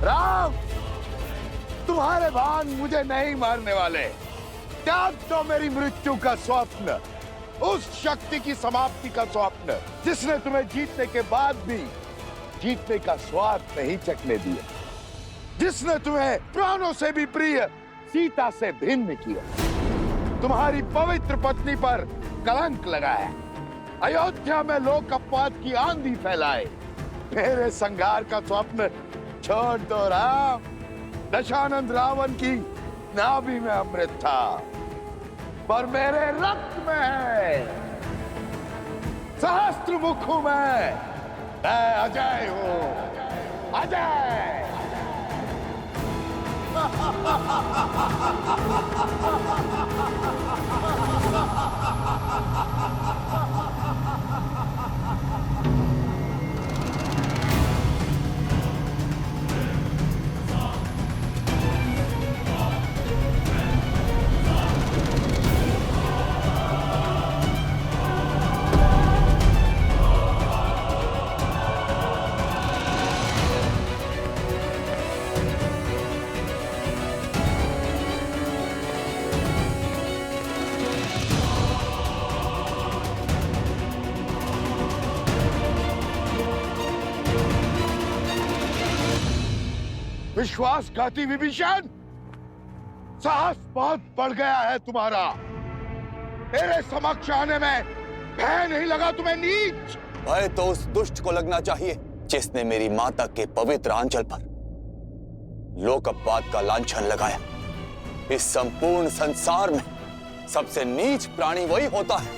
राम, तुम्हारे बाण मुझे नहीं मारने वाले। त्याग तो मेरी मृत्यु का स्वप्न, उस शक्ति की समाप्ति का स्वप्न जिसने तुम्हें जीतने के बाद भी जीतने का स्वाद नहीं चखने दिया, जिसने तुम्हें प्राणों से भी प्रिय सीता से भिन्न किया, तुम्हारी पवित्र पत्नी पर कलंक लगाया, अयोध्या में लोक अपवाद की आंधी फैलाए। मेरे संघार का स्वप्न छोड़ दो राम। दशानंद रावण की नाभि में अमृत था, पर मेरे रक्त में है। सहस्त्र मुख हूं मैं अजय हूं, अजय। विश्वासघाती विभीषण, साहस बहुत बढ़ गया है तुम्हारा। तेरे समक्ष आने में भय नहीं लगा तुम्हें नीच? भय तो उस दुष्ट को लगना चाहिए जिसने मेरी माता के पवित्र आंचल पर लोक अपवाद का लांछन लगाया। इस संपूर्ण संसार में सबसे नीच प्राणी वही होता है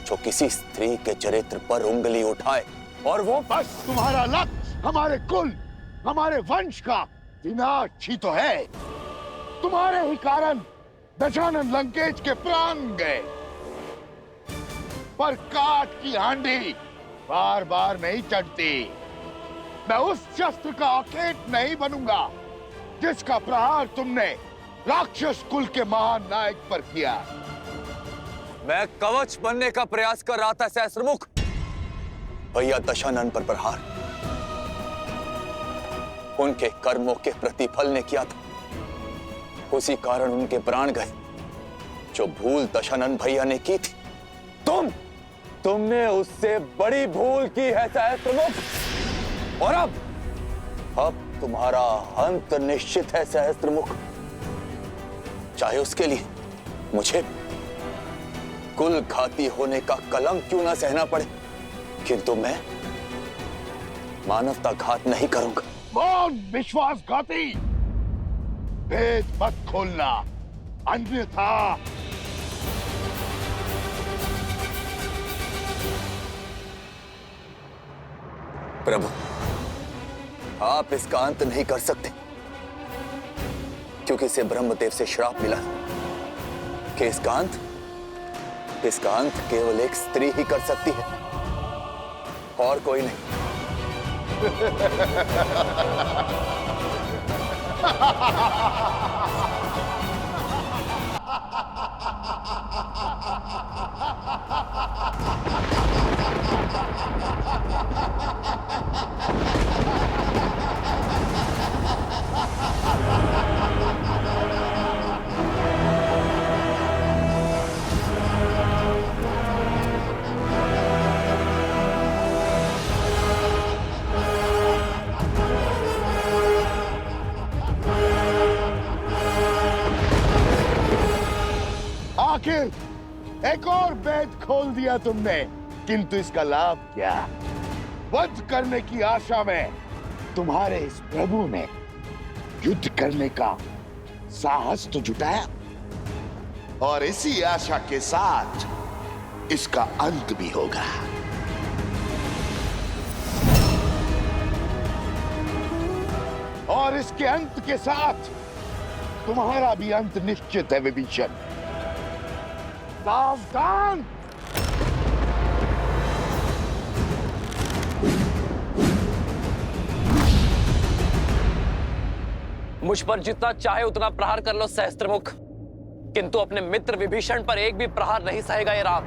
जो किसी स्त्री के चरित्र पर उंगली उठाए, और वो बस तुम्हारा लक्ष्य हमारे कुल, हमारे वंश का विनाश ही तो है। तुम्हारे ही कारण दशानन लंकेश के प्राण गए, पर काट की हांडी बार बार नहीं चढ़ती। मैं उस शस्त्र का अखेट नहीं बनूंगा जिसका प्रहार तुमने राक्षस कुल के महान नायक पर किया। मैं कवच बनने का प्रयास कर रहा था सहस्त्रमुख। भैया दशानन पर प्रहार उनके कर्मों के प्रतिफल ने किया था, उसी कारण उनके प्राण गए। जो भूल दशानन भैया ने की थी, तुमने उससे बड़ी भूल की है सहस्त्रमुख। और अब तुम्हारा अंत निश्चित है सहस्त्रमुख। चाहे उसके लिए मुझे कुल घाती होने का कलंक क्यों ना सहना पड़े, किंतु मैं मानवता घात नहीं करूंगा। कौन विश्वासघाती? भेद मत खोलना, अन्यथा प्रभु, आप इसका अंत नहीं कर सकते, क्योंकि इसे ब्रह्मदेव से श्राप मिला कि इसका अंत केवल एक स्त्री ही कर सकती है, और कोई नहीं। आखिर एक और भेद खोल दिया तुमने, किंतु इसका लाभ क्या? वध करने की आशा में तुम्हारे इस प्रभु ने युद्ध करने का साहस तो जुटाया, और इसी आशा के साथ इसका अंत भी होगा। और इसके अंत के साथ तुम्हारा भी अंत निश्चित है विभीषण। सावधान! मुझ पर जितना चाहे उतना प्रहार कर लो सहस्त्रमुख, किंतु अपने मित्र विभीषण पर एक भी प्रहार नहीं सहेगा ये राम।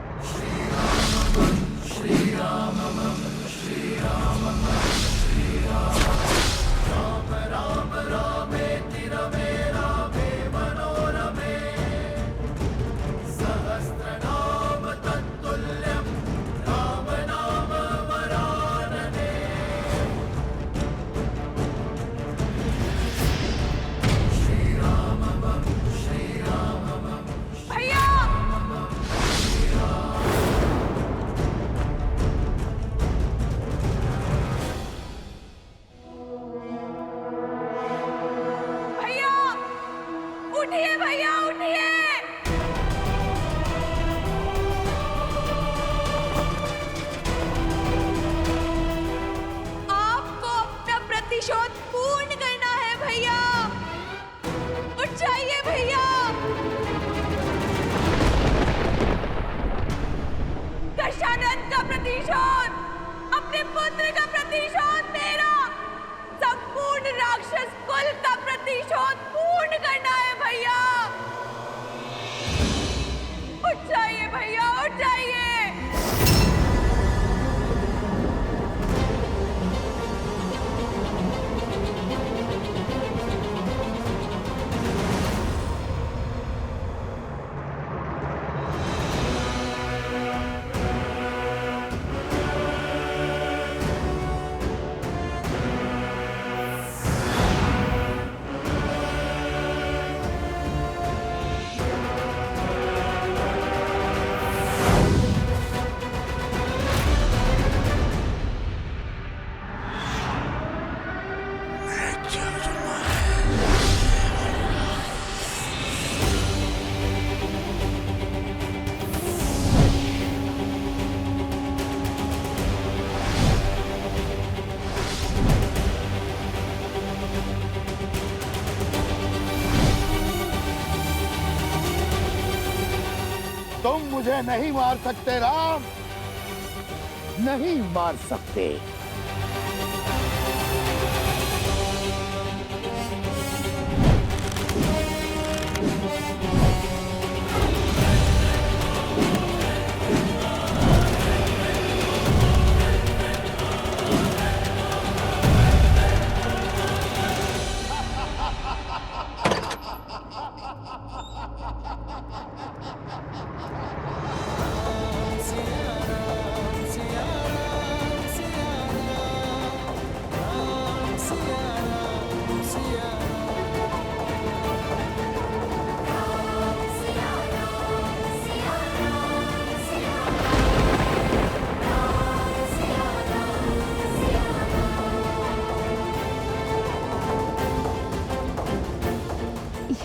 उठिए भैया उठिए। आपको अपना प्रतिशोध पूर्ण करना है भैया। उठ जाइए भैया। दशानन का प्रतिशोध, अपने पुत्र का प्रतिशोध, मेरा संपूर्ण राक्षस कुल का प्रतिशोध पूर्ण करना है भैया। उठ जाइए भैया उठ जाइए। तुम मुझे नहीं मार सकते राम, नहीं मार सकते।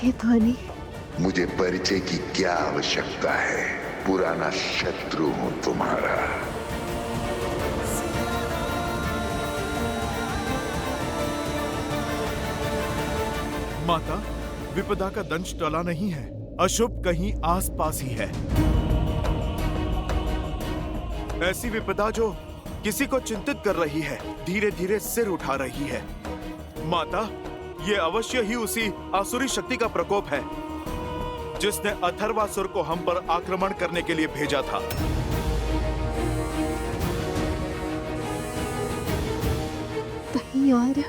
ये ध्वनि, मुझे परिचय की क्या आवश्यकता है, पुराना शत्रु हूं तुम्हारा। माता, विपदा का दंश टला नहीं है, अशुभ कहीं आसपास ही है। ऐसी विपदा जो किसी को चिंतित कर रही है, धीरे धीरे सिर उठा रही है। माता, ये अवश्य ही उसी आसुरी शक्ति का प्रकोप है जिसने अथर्वासुर को हम पर आक्रमण करने के लिए भेजा था। कहीं और।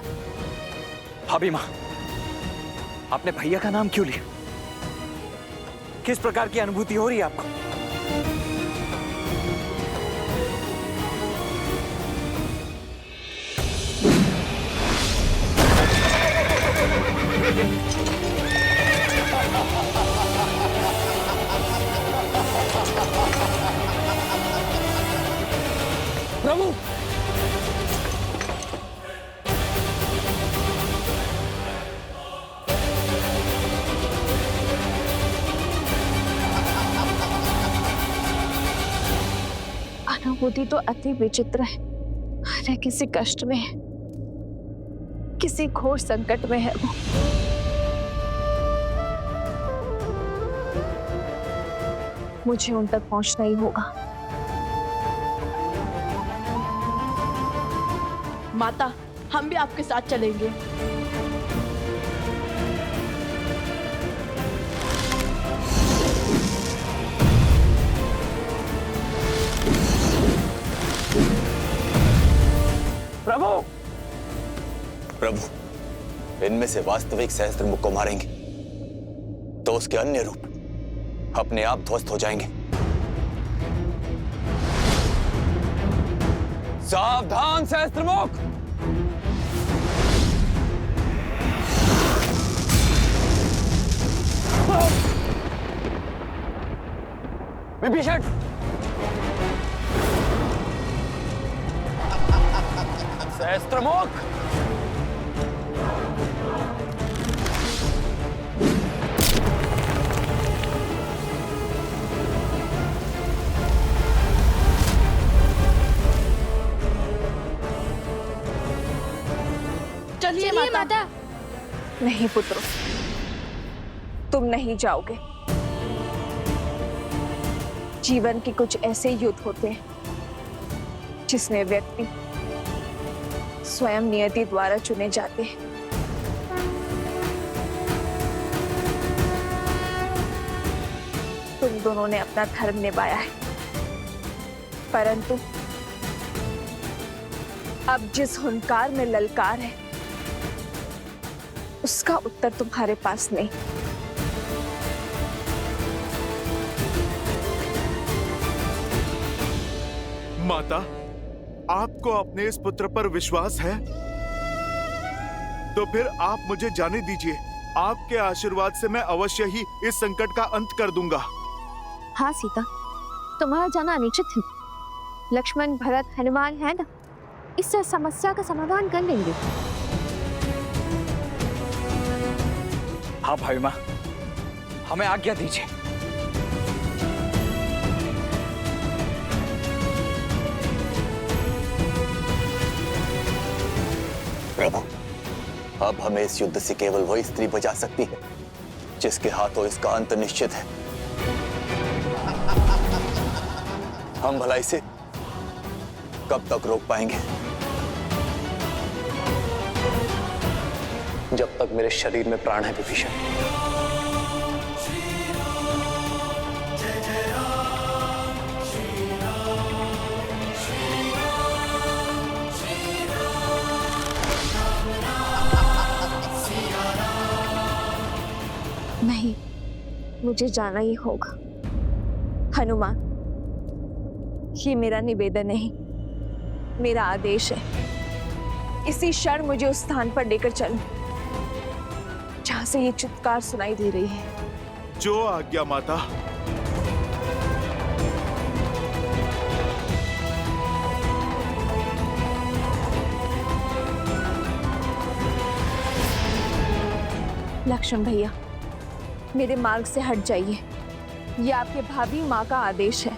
भाभी माँ, आपने भैया का नाम क्यों लिया? किस प्रकार की अनुभूति हो रही है आपको? प्रभु, अनुभूति तो अति विचित्र है। अरे किसी कष्ट में है, किसी घोर संकट में है वो। मुझे उन तक पहुंचना ही होगा। माता, हम भी आपके साथ चलेंगे। प्रभु! प्रभु, इनमें से वास्तविक सहस्त्रमुख को मारेंगे तो उसके अन्य रूप अपने आप ध्वस्त हो जाएंगे। सावधान सहस्त्रमुख! विभीषण! सहस्त्रमुख! चलिए माता। नहीं पुत्रों, तुम नहीं जाओगे। जीवन के कुछ ऐसे युद्ध होते हैं जिसमें व्यक्ति स्वयं नियति द्वारा चुने जाते हैं। तुम दोनों ने अपना धर्म निभाया है, परंतु अब जिस हुंकार में ललकार है उसका उत्तर तुम्हारे पास नहीं। माता, आपको अपने इस पुत्र पर विश्वास है? तो फिर आप मुझे जाने दीजिए। आपके आशीर्वाद से मैं अवश्य ही इस संकट का अंत कर दूंगा। हाँ सीता, तुम्हारा जाना अनिश्चित है। लक्ष्मण, भरत, हनुमान है ना, इससे समस्या का समाधान कर लेंगे। हाँ भाई माँ, हमें आज्ञा दीजिए। प्रभु, अब हमें इस युद्ध से केवल वही स्त्री बचा सकती है जिसके हाथों इसका अंत निश्चित है। हम भला इसे कब तक रोक पाएंगे? जब तक मेरे शरीर में प्राण है विभीषण। नहीं, मुझे जाना ही होगा। हनुमान, ये मेरा निवेदन नहीं, मेरा आदेश है। इसी क्षण मुझे उस स्थान पर लेकर चलो जहां से ये चित्कार सुनाई दे रही है। जो आज्ञा माता। लक्ष्मण भैया, मेरे मार्ग से हट जाइए। ये आपके भाभी माँ का आदेश है।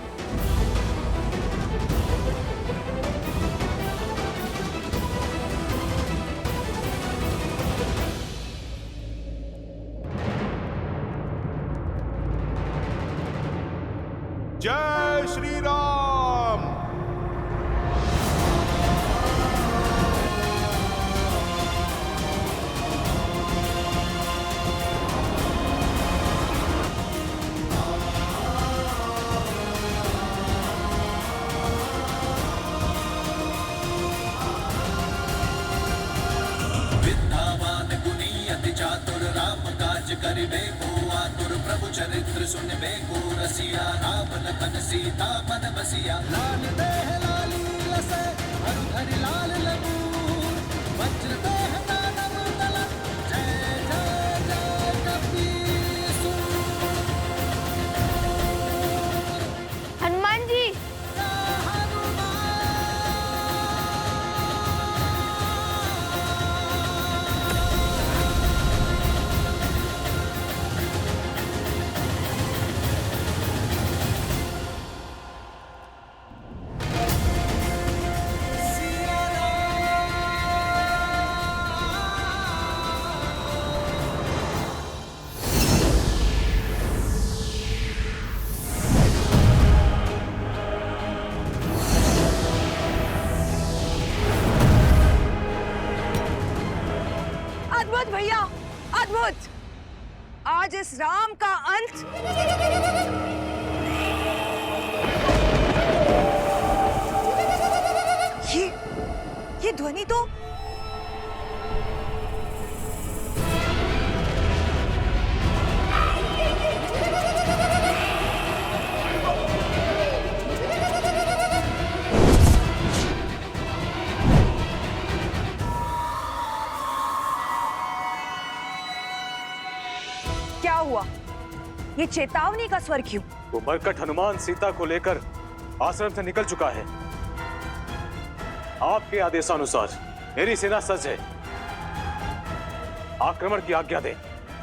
जय श्री राम। चातुर राम काज करिबे को आतुर प्रभु चरित्र सुनबे को रसिया राम लखन सीता मन बसिया लाल देह लाली लसे हरि लाल लगूर वज्र देह दानव दल जय जय जय कपीसुर। हनुमान जी, अद्भुत भैया, अद्भुत। आज इस राम का अंत ये ध्वनि तो क्या हुआ? ये चेतावनी का स्वर क्यों? वो मरकट हनुमान सीता को लेकर आश्रम से निकल चुका है। आपके आदेशानुसार मेरी सेना सज्ज है। आक्रमण की आज्ञा दें।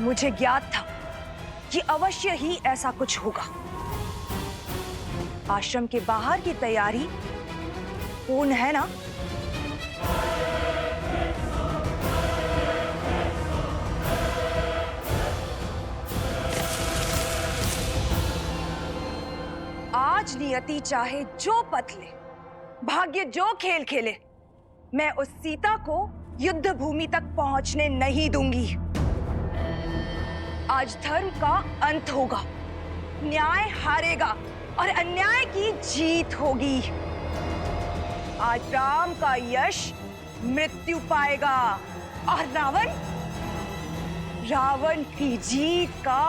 मुझे ज्ञात था कि अवश्य ही ऐसा कुछ होगा। आश्रम के बाहर की तैयारी पूर्ण है ना? आज नियति चाहे जो पथ ले, भाग्य जो खेल खेले, मैं उस सीता को युद्ध भूमि तक पहुंचने नहीं दूंगी। आज धर्म का अंत होगा, न्याय हारेगा और अन्याय की जीत होगी। आज राम का यश मृत्यु पाएगा और रावण की जीत का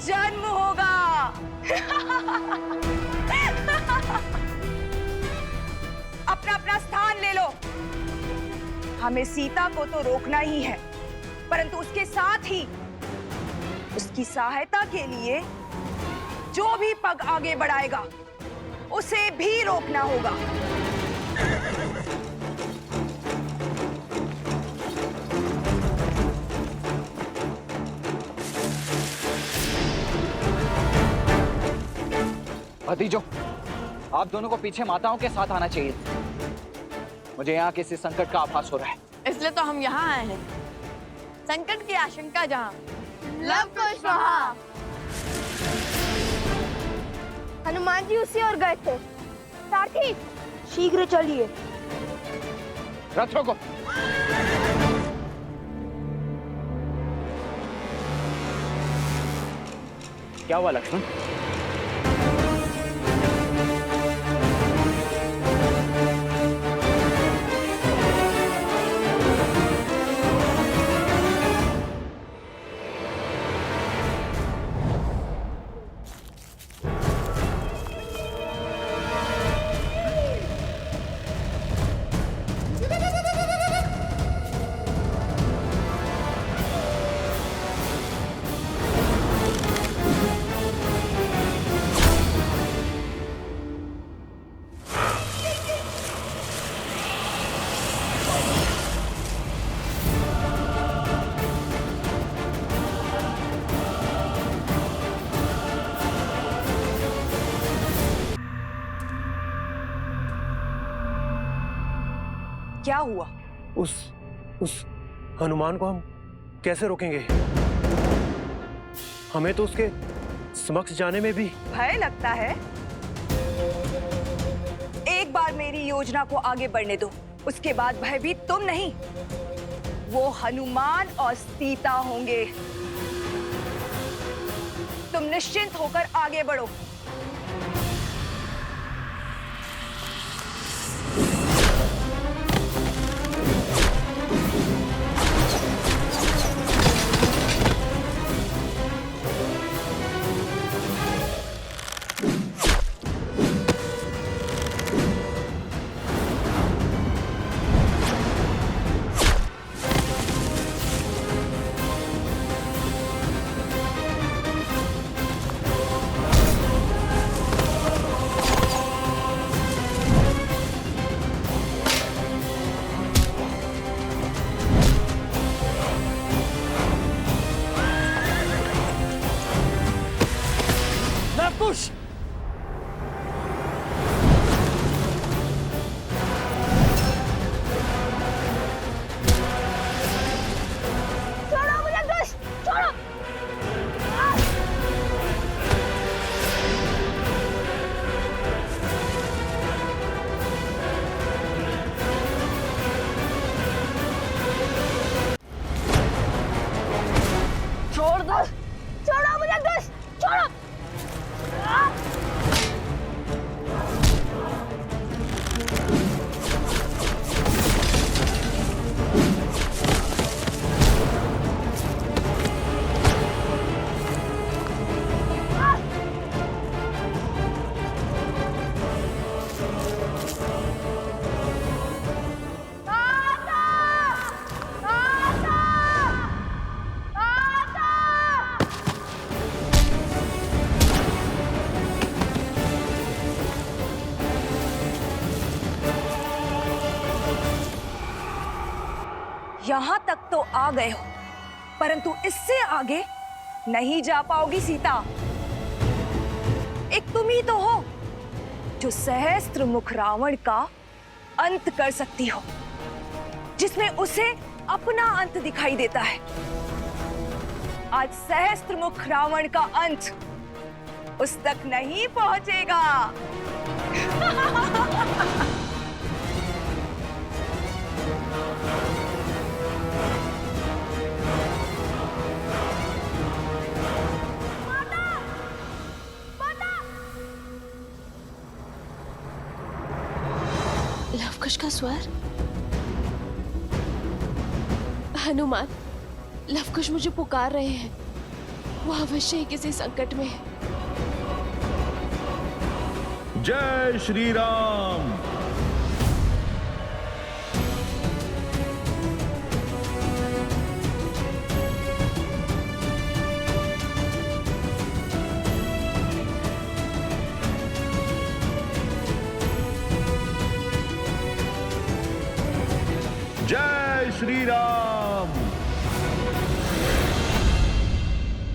जन्म होगा। अपना अपना स्थान ले लो। हमें सीता को तो रोकना ही है, परंतु उसके साथ ही उसकी सहायता के लिए जो भी पग आगे बढ़ाएगा उसे भी रोकना होगा। भतीजों, आप दोनों को पीछे माताओं के साथ आना चाहिए। मुझे यहाँ किसी संकट का आभास हो रहा है, इसलिए तो हम यहाँ आए हैं। संकट की आशंका जहाँ, लव कुश वहाँ। हनुमान जी उसी ओर गए थे। सारथी, शीघ्र चलिए। रथ रोको। क्या हुआ लक्ष्मण? क्या हुआ? उस हनुमान को हम कैसे रोकेंगे? हमें तो उसके समक्ष जाने में भी भय लगता है। एक बार मेरी योजना को आगे बढ़ने दो, उसके बाद भयभीत तुम नहीं, वो हनुमान और सीता होंगे। तुम निश्चिंत होकर आगे बढ़ो। यहां तक तो आ गए हो, परंतु इससे आगे नहीं जा पाओगी सीता। एक तुम ही तो हो जो सहस्त्र मुख रावण का अंत कर सकती हो, जिसमें उसे अपना अंत दिखाई देता है। आज सहस्त्र मुख रावण का अंत उस तक नहीं पहुंचेगा। लवकुश का स्वर। हनुमान, लवकुश मुझे पुकार रहे हैं। वो अवश्य ही किसी संकट में है। जय श्री राम। जय श्री राम।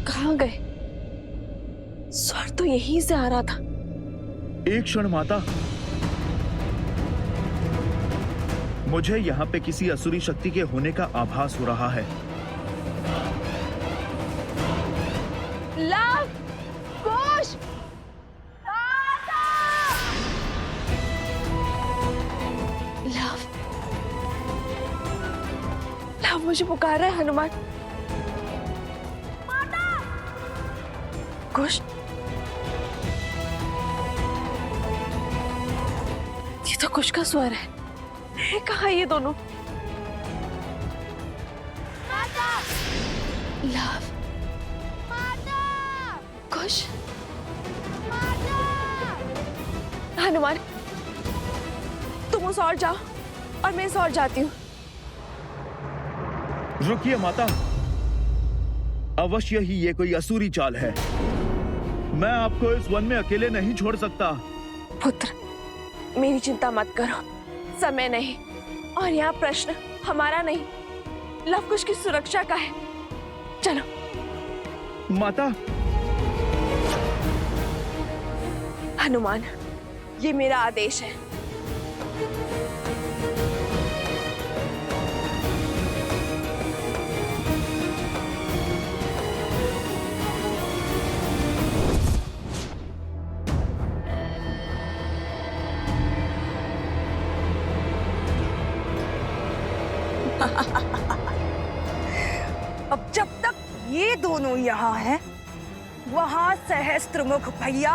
कहाँ गए? स्वर तो यहीं से आ रहा था। एक क्षण माता, मुझे यहाँ पे किसी असुरी शक्ति के होने का आभास हो रहा है। लव कुश, लव, लव मुझे पुकार रहा है हनुमान। कुश, ये तो कुश का स्वर है। कहाँ ये दोनों? लव, कुश, हनुमान, तुम उस ओर जाओ और मैं इस ओर जाती हूँ। रुकिए माता, अवश्य ही ये कोई असुरी चाल है। मैं आपको इस वन में अकेले नहीं छोड़ सकता। पुत्र, मेरी चिंता मत करो, समय नहीं और यहाँ प्रश्न हमारा नहीं, लवकुश की सुरक्षा का है। चलो। माता। हनुमान, ये मेरा आदेश है। अब जब तक ये दोनों यहाँ हैं, वहां सहस्त्रमुख भैया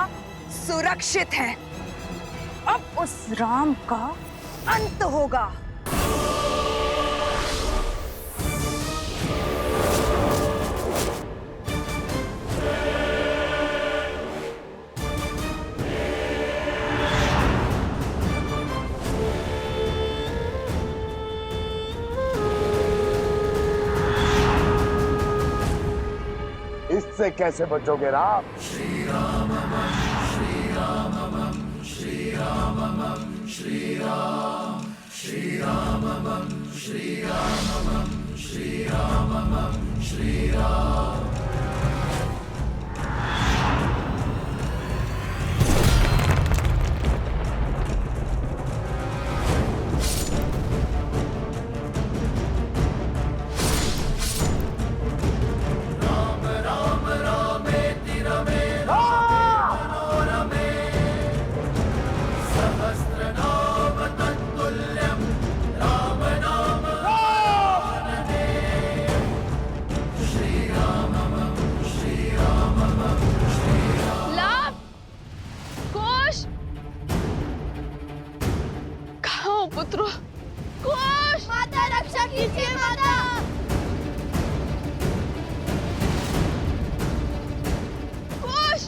सुरक्षित हैं। अब उस राम का अंत होगा। इससे कैसे बचोगे राम? श्री राम श्री राम श्री राम श्री राम श्री राम श्री राम श्री राम श्री राम। पुत्र, कुश, माता रक्षा कीजिए माता। कुश,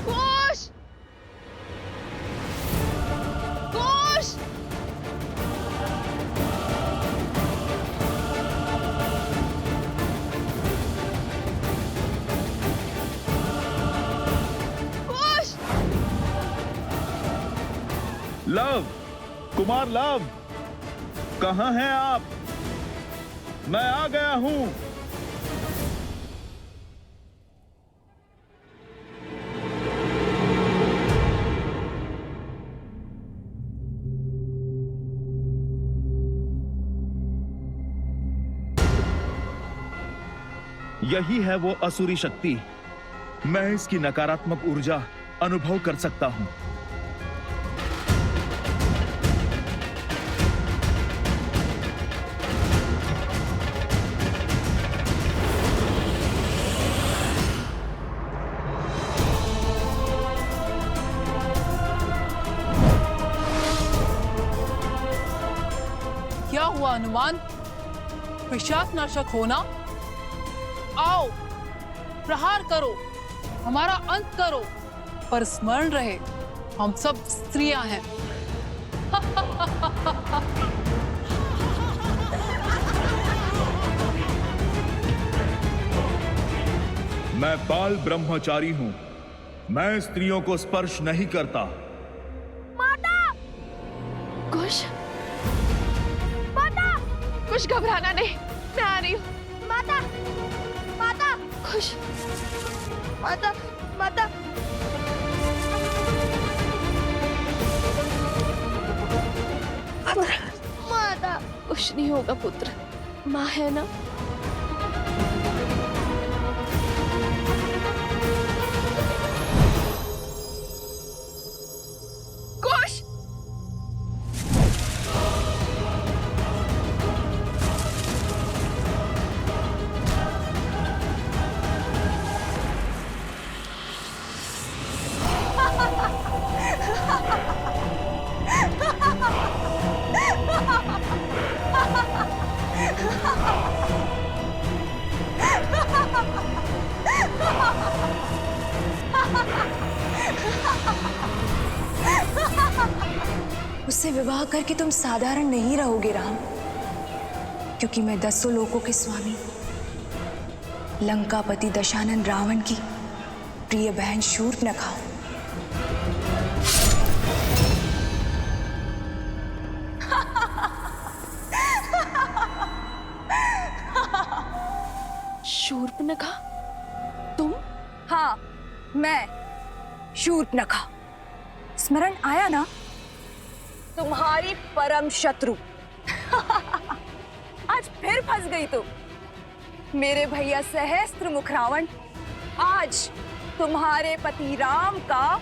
कुश, कुश। लव, कुमार लव, कहाँ हैं आप? मैं आ गया हूं। यही है वो असुरी शक्ति। मैं इसकी नकारात्मक ऊर्जा अनुभव कर सकता हूं। क्या हुआ हनुमान? पिशाच नाशक हो ना? आओ, प्रहार करो, हमारा अंत करो, पर स्मरण रहे हम सब स्त्रियां हैं। मैं बाल ब्रह्मचारी हूं। मैं स्त्रियों को स्पर्श नहीं करता। कुश, कुछ घबराना नहीं, मैं आ रही हूँ। माता, माता, खुश, माता, माता। माता, कुछ नहीं होगा पुत्र, माँ है ना। कुश, उससे विवाह करके तुम साधारण नहीं रहोगे राम, क्योंकि मैं 10 लोकों के स्वामी लंकापति दशानन रावण की प्रिय बहन शूर्पणखा हूं। शूर्पणखा, तुम? हाँ, मैं शूर्पणखा। स्मरण आया ना? तुम्हारी परम शत्रु। आज फिर फंस गई तुम। मेरे भैया सहस्त्रमुख रावण आज तुम्हारे पति राम का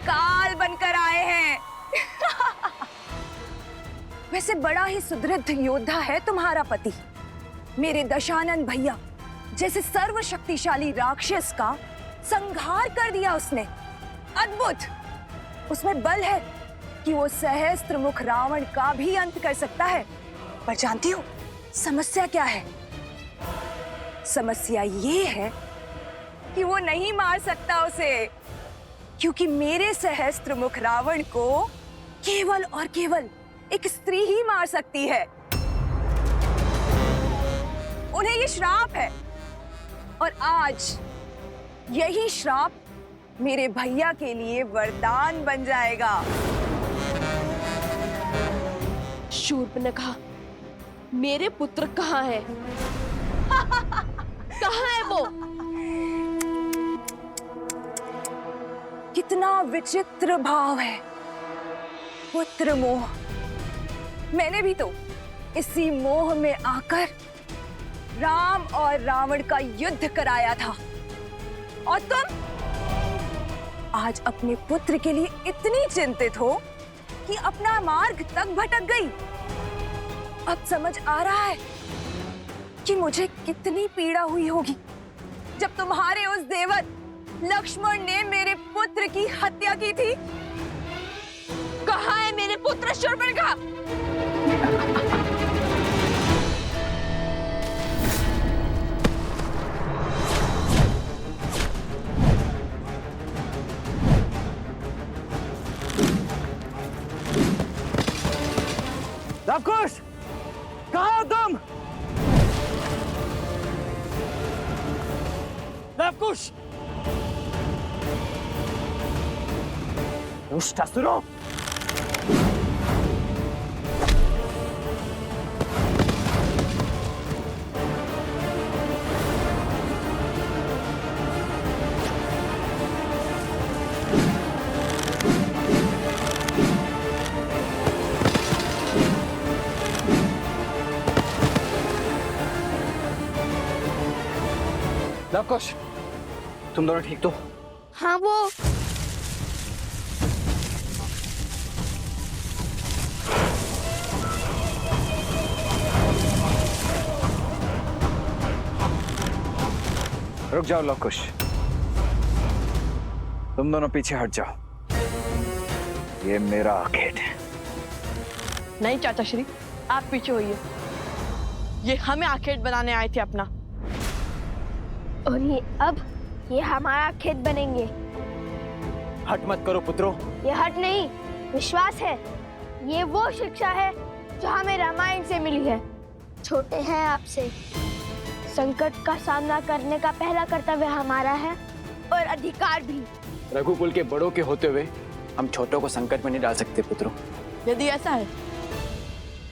काल बनकर आए हैं। वैसे बड़ा ही सुदृढ़ योद्धा है तुम्हारा पति। मेरे दशानन भैया जैसे सर्वशक्तिशाली राक्षस का संहार कर दिया उसने। अद्भुत! उसमें बल है कि वो सहस्त्रमुख रावण का भी अंत कर सकता है। पर जानती हो समस्या क्या है? समस्या ये है कि वो नहीं मार सकता उसे, क्योंकि मेरे सहस्त्रमुख रावण को केवल और केवल एक स्त्री ही मार सकती है। उन्हें ये श्राप है, और आज यही श्राप मेरे भैया के लिए वरदान बन जाएगा। शूर्पणखा, मेरे पुत्र कहाँ है? कहाँ है वो? कितना विचित्र भाव है, पुत्र मोह। मैंने भी तो इसी मोह में आकर राम और रावण का युद्ध कराया था, और तुम आज अपने पुत्र के लिए इतनी चिंतित हो कि अपना मार्ग तक भटक गई। अब समझ आ रहा है कि मुझे कितनी पीड़ा हुई होगी जब तुम्हारे उस देवत लक्ष्मण ने मेरे पुत्र की हत्या की थी। कहाँ है मेरे पुत्र शूर्पणखा? लवकुश, कहाँ हो तुम? लवकुश, दुष्ट असुरों! लवकुश, तुम दोनों ठीक तो? हाँ वो रुक जाओ लवकुश, तुम दोनों पीछे हट जाओ। ये मेरा आखेट है। नहीं चाचा श्री, आप पीछे होइए। ये हमें आखेट बनाने आए थे अपना। और ये हमारा खेत बनेंगे। हट मत करो पुत्रों। ये हट नहीं, विश्वास है। ये वो शिक्षा है जो हमें रामायण से मिली है। छोटे हैं आपसे, संकट का सामना करने का पहला कर्तव्य हमारा है और अधिकार भी। रघुकुल के बड़ों के होते हुए हम छोटों को संकट में नहीं डाल सकते पुत्रों। यदि ऐसा है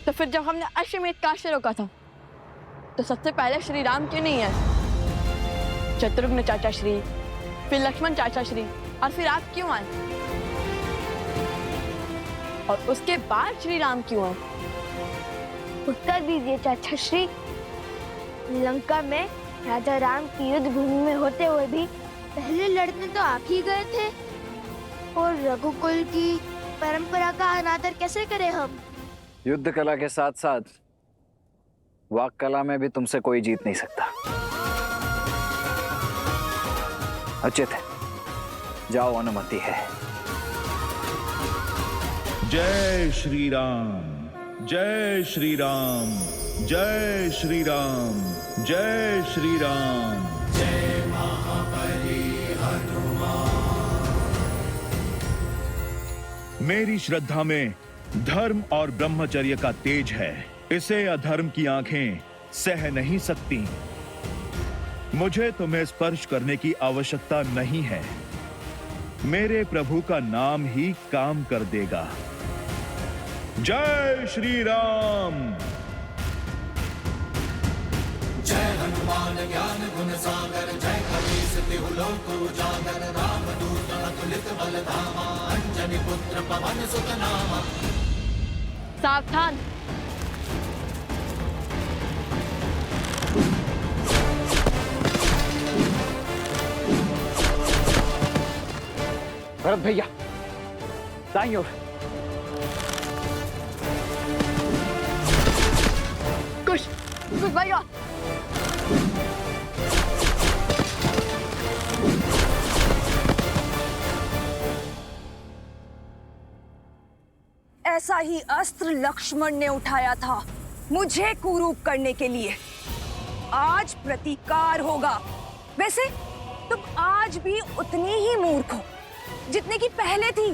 तो फिर जब हमने अश्वमेध काश्य रोका था तो सबसे पहले श्री राम क्यों नहीं है? शत्रुघ्न चाचा श्री, फिर लक्ष्मण चाचा श्री, और फिर आप क्यों आए? और उसके बाद श्री राम क्यों आए? उत्तर दीजिए चाचा श्री। लंका में राजा राम की युद्ध भूमि में होते हुए भी पहले लड़ने तो आप ही गए थे, और रघुकुल की परंपरा का अनादर कैसे करें हम? युद्ध कला के साथ साथ वाक कला में भी तुमसे कोई जीत नहीं सकता। उचित है, जाओ, अनुमति है। जय श्री राम, जय श्री राम, जय श्री राम, जय श्री राम। जय महाबली हनुमान। मेरी श्रद्धा में धर्म और ब्रह्मचर्य का तेज है। इसे अधर्म की आंखें सह नहीं सकती। मुझे तुम्हें स्पर्श करने की आवश्यकता नहीं है। मेरे प्रभु का नाम ही काम कर देगा। जय श्री राम। जय हनुमान ज्ञान गुण सागर, जय कपीस तिहु लोक उजागर, रामदूत अतुलित बल धामा, अंजनी पुत्र पवन सुत नामा। सावधान। भरत भैया, दाईं ओर। कुश भैया। ऐसा ही अस्त्र लक्ष्मण ने उठाया था मुझे कुरूप करने के लिए। आज प्रतिकार होगा। वैसे तुम आज भी उतनी ही मूर्ख हो जितने की पहले थी।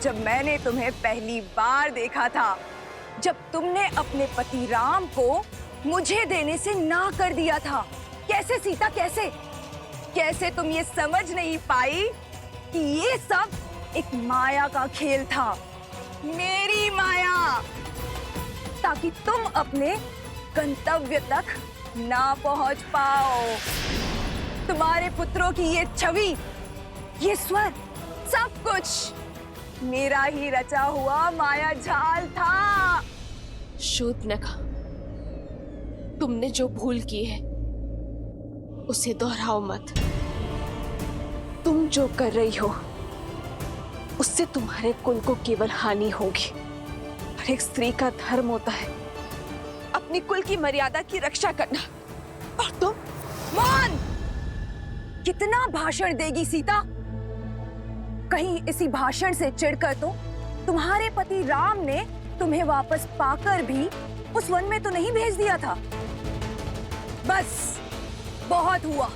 जब मैंने तुम्हें पहली बार देखा था, जब तुमने अपने पति राम को मुझे देने से ना कर दिया था। कैसे सीता, कैसे तुम ये समझ नहीं पाई कि ये सब एक माया का खेल था, मेरी माया, ताकि तुम अपने गंतव्य तक ना पहुंच पाओ। तुम्हारे पुत्रों की ये छवि, ये स्वर, सब कुछ मेरा ही रचा हुआ माया जाल था। शूर्पणखा, तुमने जो भूल की है उसे दोहराओ मत। तुम जो कर रही हो उससे तुम्हारे कुल को केवल हानि होगी। हर एक स्त्री का धर्म होता है अपनी कुल की मर्यादा की रक्षा करना। और तुम मान, कितना भाषण देगी सीता? कहीं इसी भाषण से चिढ़कर तो तुम्हारे पति राम ने तुम्हें वापस पाकर भी उस वन में तो नहीं भेज दिया था। बस बहुत हुआ,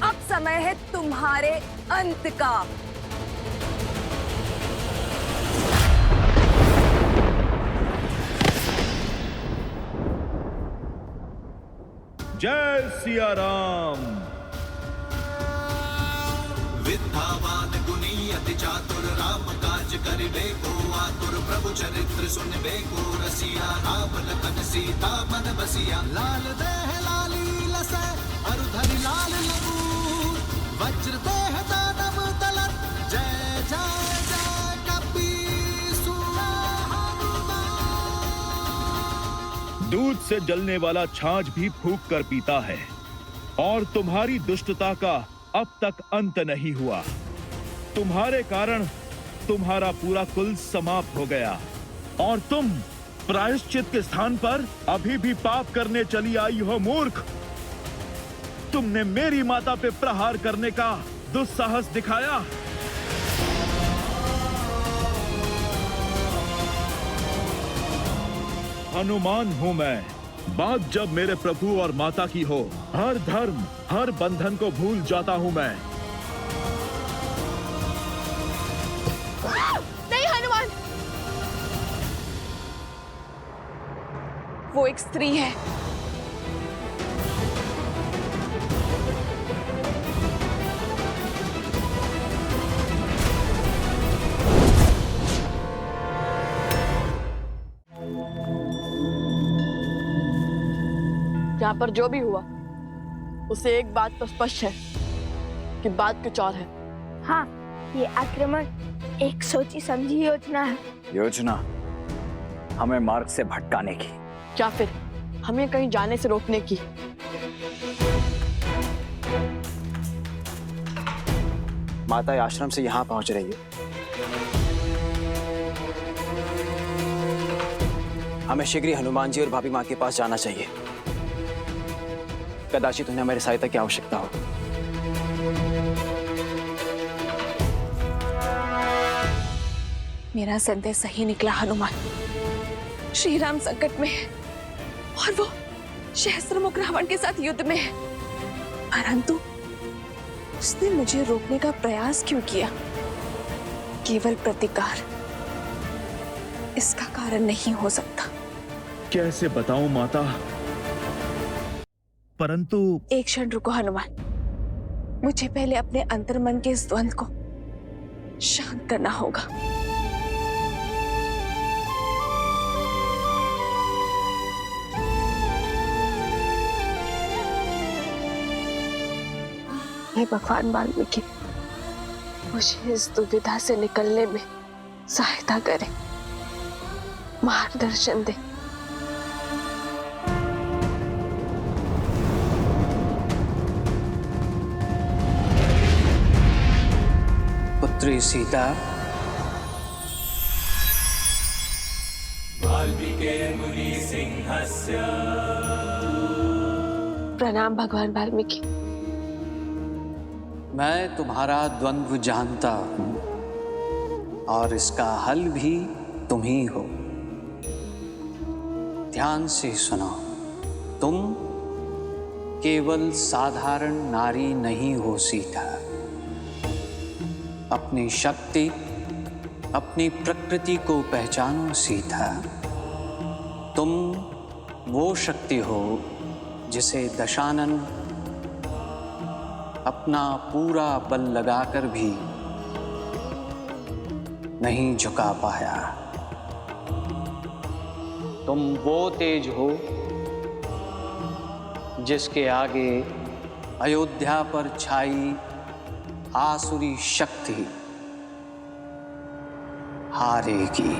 अब समय है तुम्हारे अंत का। जय सिया राम। विद्यावान गुणी अति चातुर, राम काज करिबे को आतुर, प्रभु चरित्र सुनबे को रसिया, राम लखन सीता मन बसिया। लाल देह लाली लसै अरु धरि लाल लबूर, वज्र देह दानव तलत, जय जय जय कपीसु हनुमान। दूध से जलने वाला छाछ भी फूंक कर पीता है, और तुम्हारी दुष्टता का अब तक अंत नहीं हुआ। तुम्हारे कारण तुम्हारा पूरा कुल समाप्त हो गया और तुम प्रायश्चित के स्थान पर अभी भी पाप करने चली आई हो मूर्ख। तुमने मेरी माता पे प्रहार करने का दुस्साहस दिखाया। हनुमान हूं मैं। बात जब मेरे प्रभु और माता की हो, हर धर्म हर बंधन को भूल जाता हूं मैं। नहीं हनुमान, वो एक स्त्री है। यहाँ पर जो भी हुआ उसे एक बात तो स्पष्ट है कि बात कुछ और है। हाँ, ये आक्रमण एक सोची समझी योजना है। योजना हमें मार्ग से भटकाने की, क्या फिर हमें कहीं जाने से रोकने की? माता आश्रम से यहाँ पहुंच रही है। हमें शीघ्र ही हनुमान जी और भाभी माँ के पास जाना चाहिए। कदाचित उन्हें हमारी सहायता की आवश्यकता हो। मेरा संदेश सही निकला हनुमान। श्री राम संकट में है और वो सहस्त्रमुख रावण के साथ युद्ध में है, परंतु उसने मुझे रोकने का प्रयास क्यों किया? केवल प्रतिकार इसका कारण नहीं हो सकता। कैसे बताऊं माता, परंतु एक क्षण रुको हनुमान। मुझे पहले अपने अंतर्मन के इस द्वंद्व को शांत करना होगा। हे भगवान वाल्मीकि, मुझे इस दुविधा से निकलने में सहायता करें, मार्गदर्शन दें। पुत्री सीता, प्रणाम भगवान वाल्मीकि। मैं तुम्हारा द्वंद्व जानता हूं और इसका हल भी तुम ही हो। ध्यान से सुनो। तुम केवल साधारण नारी नहीं हो सीता। अपनी शक्ति, अपनी प्रकृति को पहचानो सीता। तुम वो शक्ति हो जिसे दशानन अपना पूरा बल लगाकर भी नहीं झुका पाया। तुम वो तेज हो जिसके आगे अयोध्या पर छाई आसुरी शक्ति हारेगी।